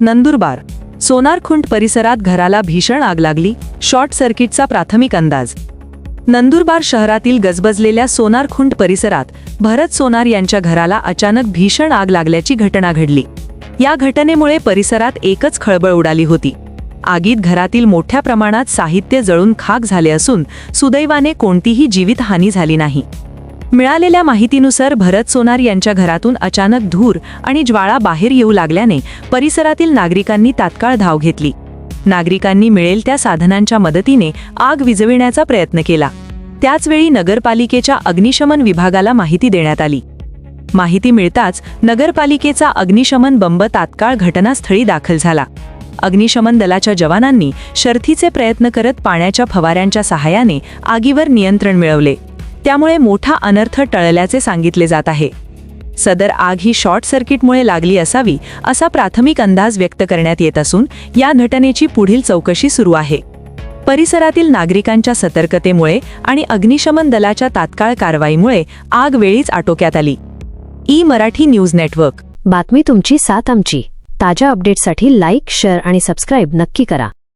नंदुरबार सोनारखुंट परिसरात घराला भीषण आग लागली, शॉर्ट सर्किटचा प्राथमिक अंदाज। नंदुरबार शहरातील गजबजलेल्या सोनारखुंट परिसरात भरत सोनार यांच्या घराला अचानक भीषण आग लागल्याची घटना घडली। या घटनेमुळे परिसरात एकच खळबळ उडाली होती। आगीत घरातील मोठ्या प्रमाणात साहित्य जळून खाक झाले असून सुदैवाने कोणतीही जीवितहानी झाली नाही। मिळालेल्या माहितीनुसार भरत सोनार यांच्या घरातून अचानक धूर आणि ज्वाळा बाहेर येऊ लागल्याने परिसरातील नागरिकांनी तात्काळ धाव घेतली। नागरिकांनी मिळेल त्या साधनांच्या मदतीने आग विझविण्याचा प्रयत्न केला। त्याचवेळी नगरपालिकेच्या अग्निशमन विभागाला माहिती देण्यात आली। माहिती मिळताच नगरपालिकेचा अग्निशमन बंब तात्काळ घटनास्थळी दाखल झाला। अग्निशमन दलाच्या जवानांनी शर्थीचे प्रयत्न करत पाण्याच्या फवाऱ्यांच्या सहाय्याने आगीवर नियंत्रण मिळवले। त्यामुळे मोठा अनर्थ टळल्याचे सांगितले जात आहे। सदर आग ही शॉर्ट सर्किटमुळे लागली असावी असा प्राथमिक अंदाज व्यक्त करण्यात येत असून या घटनेची पुढील चौकशी सुरू आहे। परिसरातील नागरिकांच्या सतर्कतेमुळे आणि अग्निशमन दलाच्या तात्काळ कारवाईमुळे आग वेळीच आटोक्यात आली। मराठी न्यूज नेटवर्क, बातमी तुमची साथ आमची। ताज्या अपडेट्ससाठी लाईक, शेअर आणि सबस्क्राईब नक्की करा।